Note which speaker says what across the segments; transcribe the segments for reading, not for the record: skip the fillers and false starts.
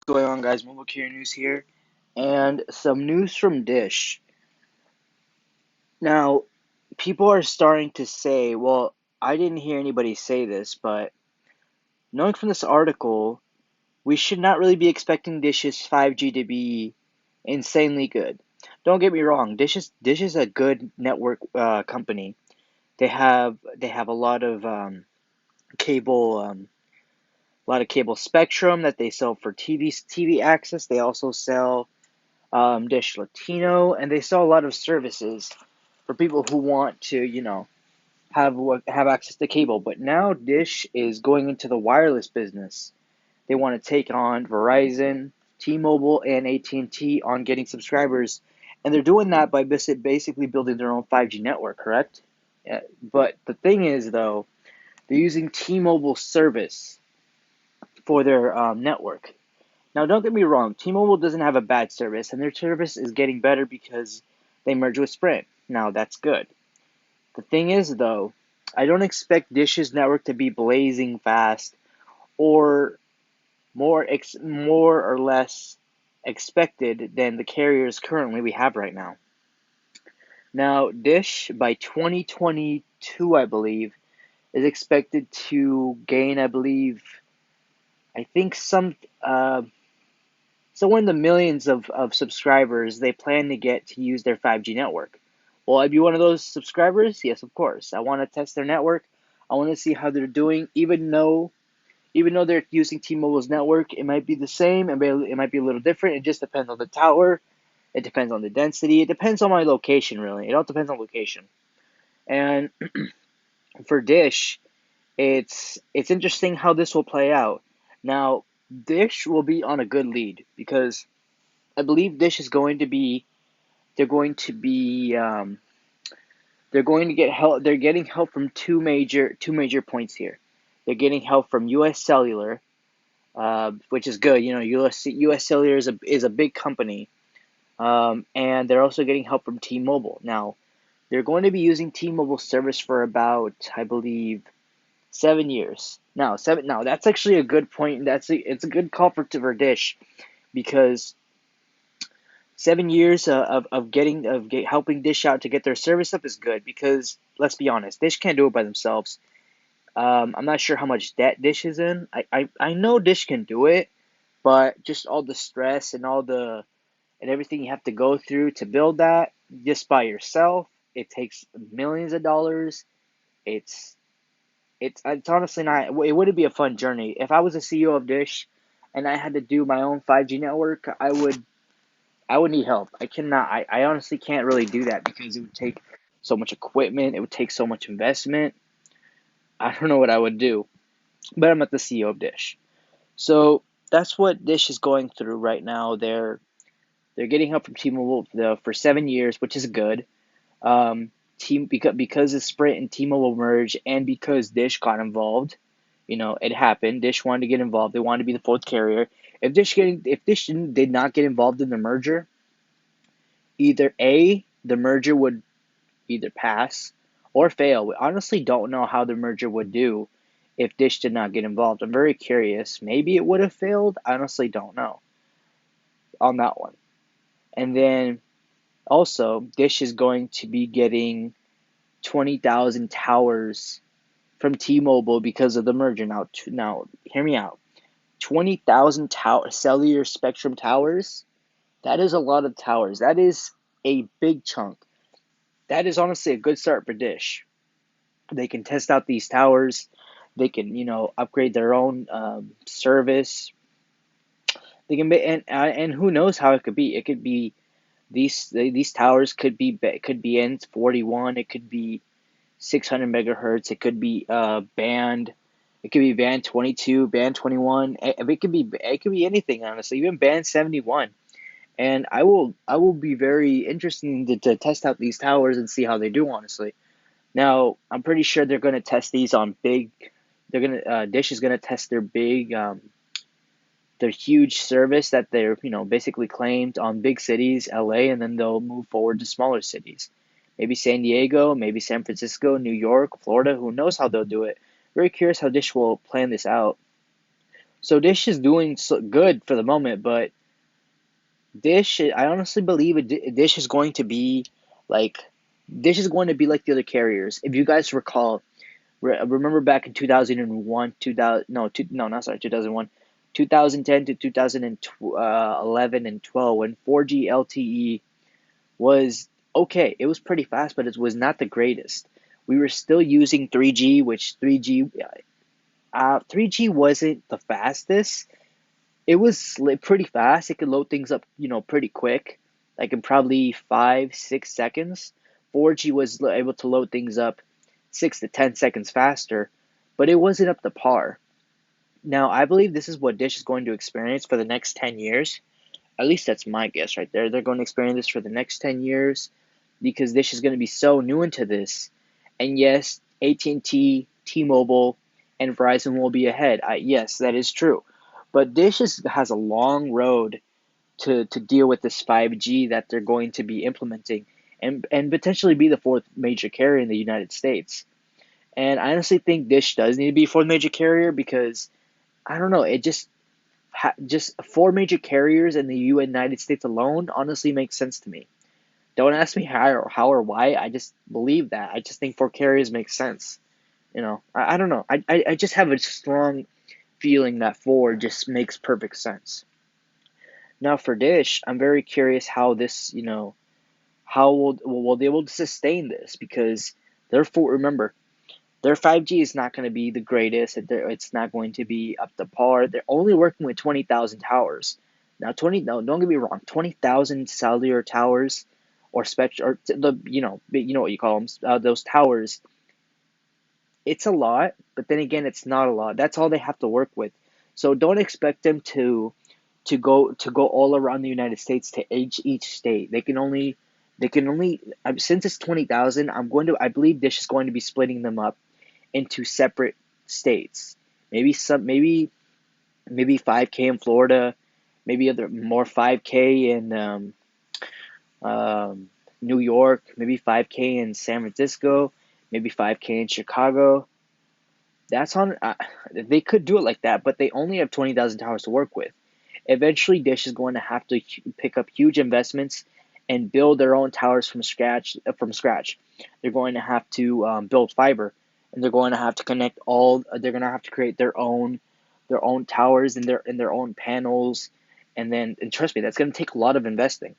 Speaker 1: Going on, guys? Mobile Care News here, and some news from Dish. Now, people are starting to say, well, I didn't hear anybody say this, but knowing from this article, we should not really be expecting Dish's 5G to be insanely good. Don't get me wrong, Dish is a good network company. They have a lot of cable a lot of cable spectrum that they sell for TV access. They also sell Dish Latino, and they sell a lot of services for people who want to, have access to cable. But now Dish is going into the wireless business. They want to take on Verizon, T-Mobile, and AT&T on getting subscribers, and they're doing that by basically building their own 5G network. Correct? Yeah. But the thing is, though, they're using T-Mobile service for their network. Now, don't get me wrong, T-Mobile doesn't have a bad service, and their service is getting better because they merged with Sprint. Now, that's good. The thing is, though, I don't expect Dish's network to be blazing fast or more or less expected than the carriers currently we have right now. Now, Dish by 2022, I believe, is expected to gain, I think somewhere in the millions of subscribers they plan to get to use their 5G network. Will I be one of those subscribers? Yes, of course. I want to test their network. I want to see how they're doing. Even though they're using T-Mobile's network, it might be the same. It might be a little different. It just depends on the tower. It depends on the density. It depends on my location, really. It all depends on location. And for Dish, it's interesting how this will play out. Now, Dish will be on a good lead because I believe Dish is going to be they're going to be they're going to get help. They're getting help from two major points here. They're getting help from U.S. Cellular, which is good. U.S. Cellular is a big company, and they're also getting help from T-Mobile. Now, they're going to be using T-Mobile service for about, I believe, 7 years. Now that's actually a good point. It's a good call for Dish because 7 years of helping Dish out to get their service up is good because let's be honest, Dish can't do it by themselves. I'm not sure how much debt Dish is in. I know Dish can do it, but just all the stress and everything you have to go through to build that just by yourself, it takes millions of dollars. It's it's honestly not. It wouldn't be a fun journey if I was a CEO of Dish, and I had to do my own 5G network. I would need help. I honestly can't really do that because it would take so much equipment. It would take so much investment. I don't know what I would do, but I'm not the CEO of Dish. So that's what Dish is going through right now. They're getting help from T-Mobile for 7 years, which is good. Because the Sprint and T-Mobile merged, and because Dish got involved, it happened. Dish wanted to get involved. They wanted to be the fourth carrier. If Dish did not get involved in the merger, either the merger would either pass or fail. We honestly don't know how the merger would do if Dish did not get involved. I'm very curious. Maybe it would have failed. I honestly don't know on that one. And then also, Dish is going to be getting 20,000 towers from T-Mobile because of the merger. Now, hear me out. 20,000 cellular spectrum towers. That is a lot of towers. That is a big chunk. That is honestly a good start for Dish. They can test out these towers. They can, upgrade their own service. They can be, and who knows how it could be. It could be these towers could be N41. It could be 600 megahertz. It could be band. It could be band 22, band 21. It could be anything, honestly. Even band 71. And I will be very interested to test out these towers and see how they do, honestly. Now, I'm pretty sure they're going to test these on big. Dish is gonna test their huge service that they're basically claimed on big cities, LA, and then they'll move forward to smaller cities. Maybe San Diego, maybe San Francisco, New York, Florida. Who knows how they'll do it? Very curious how Dish will plan this out. So Dish is doing so good for the moment, but I honestly believe Dish is going to be like Dish is going to be like the other carriers. If you guys recall, remember back in 2001, 2000, no, no, not sorry, 2001, 2010 to 2011 and 12 when 4G LTE was okay. It was pretty fast, but it was not the greatest. We were still using 3G, which 3G wasn't the fastest. It was pretty fast. It could load things up, pretty quick, like in probably 5, 6 seconds. 4G was able to load things up 6 to 10 seconds faster, but it wasn't up to par. Now, I believe this is what Dish is going to experience for the next 10 years. At least that's my guess right there. They're going to experience this for the next 10 years because Dish is going to be so new into this. And yes, AT&T, T-Mobile, and Verizon will be ahead. Yes, that is true. But has a long road to deal with this 5G that they're going to be implementing and potentially be the fourth major carrier in the United States. And I honestly think Dish does need to be a fourth major carrier because I don't know, it just four major carriers in the United States alone honestly makes sense to me. Don't ask me how or why. I just believe that. I just think four carriers makes sense. I don't know. I just have a strong feeling that four just makes perfect sense. Now for Dish, I'm very curious how this, how will they able to sustain this because therefore remember their 5G is not going to be the greatest. It's not going to be up to par. They're only working with 20,000 towers. Now, no, don't get me wrong. 20,000 cellular towers or spectrum, or what you call them, those towers. It's a lot, but then again, it's not a lot. That's all they have to work with. So don't expect them to go all around the United States to each state. They can only since it's 20,000. I believe Dish is going to be splitting them up into separate states. Maybe 5K in Florida, maybe other more 5K in New York, maybe 5K in San Francisco, maybe 5K in Chicago. That's on. They could do it like that, but they only have 20,000 towers to work with. Eventually, Dish is going to have to pick up huge investments and build their own towers from scratch. They're going to have to build fiber, and they're going to have to connect all. They're going to have to create their own towers and their own panels, and trust me, that's going to take a lot of investing.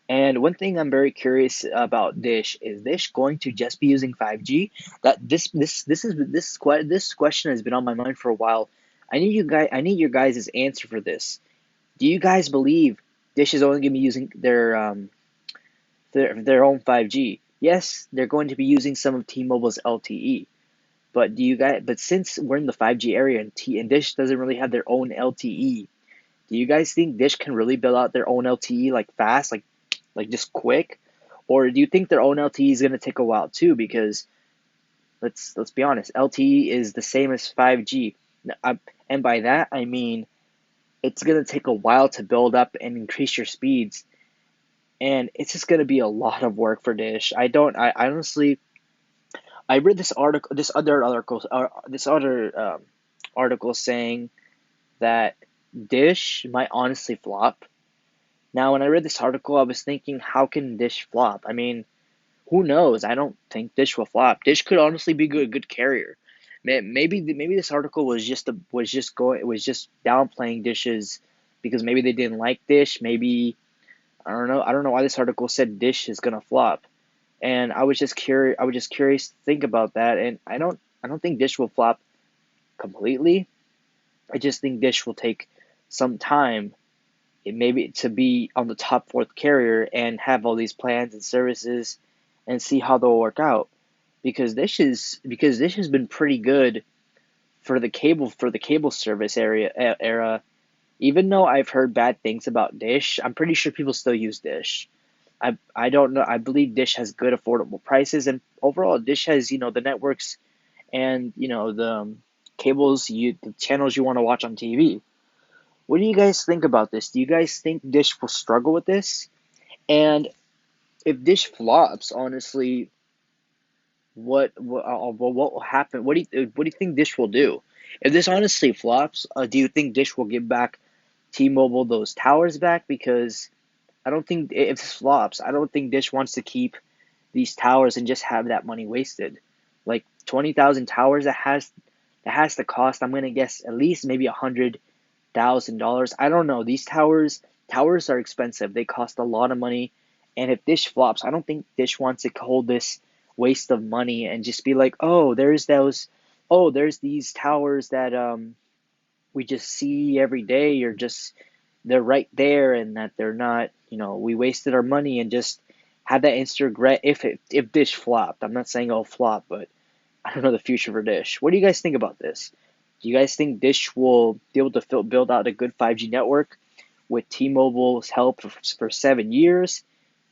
Speaker 1: And one thing I'm very curious about Dish is Dish going to just be using 5G? That this question has been on my mind for a while. I need your guys' answer for this. Do you guys believe Dish is only going to be using their own 5G? Yes, they're going to be using some of T-Mobile's LTE. But since we're in the 5G area and Dish doesn't really have their own LTE, do you guys think Dish can really build out their own LTE like fast, like just quick? Or do you think their own LTE is going to take a while too? Because let's be honest, LTE is the same as 5G. And by that I mean it's going to take a while to build up and increase your speeds, and it's just going to be a lot of work for Dish. I honestly, I read this other article saying that Dish might honestly flop. Now, when I read this article, I was thinking, how can Dish flop? I mean, who knows? I don't think Dish will flop. Dish could honestly be a good carrier. Maybe this article was just downplaying Dish's because maybe they didn't like Dish. Maybe I don't know why this article said Dish is gonna flop. And I was just curious to think about that. And I don't think Dish will flop completely. I just think Dish will take some time maybe to be on the top fourth carrier and have all these plans and services and see how they'll work out because this has been pretty good for the cable service era. Even though I've heard bad things about Dish, I'm pretty sure people still use Dish. I don't know. I believe Dish has good affordable prices, and overall Dish has the networks and the channels you want to watch on TV. What do you guys think about this? Do you guys think Dish will struggle with this? And if Dish flops, honestly, what will happen? What do you think Dish will do? If this honestly flops, do you think Dish will give back T-Mobile those towers back? Because I don't think if this flops, I don't think Dish wants to keep these towers and just have that money wasted. Like 20,000 towers, that has to cost. I'm gonna guess at least maybe $100,000. I don't know. These towers are expensive. They cost a lot of money, and if Dish flops, I don't think Dish wants to hold this waste of money and just be like, there's these towers that we just see every day, or just they're right there, and that they're not. We wasted our money and just have that instant regret if Dish flopped. I'm not saying it'll flop, but I don't know the future for Dish. What do you guys think about this? Do you guys think Dish will be able to build out a good 5G network with T-Mobile's help for 7 years?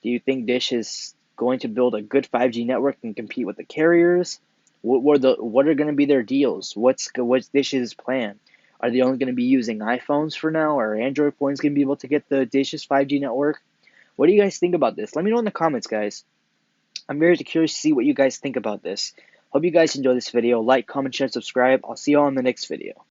Speaker 1: Do you think Dish is going to build a good 5G network and compete with the carriers? What are going to be their deals? What's Dish's plan? Are they only going to be using iPhones for now, or Android phones going to be able to get the Dish's 5G network? What do you guys think about this? Let me know in the comments, guys. I'm very curious to see what you guys think about this. Hope you guys enjoy this video. Like, comment, share, and subscribe. I'll see you all in the next video.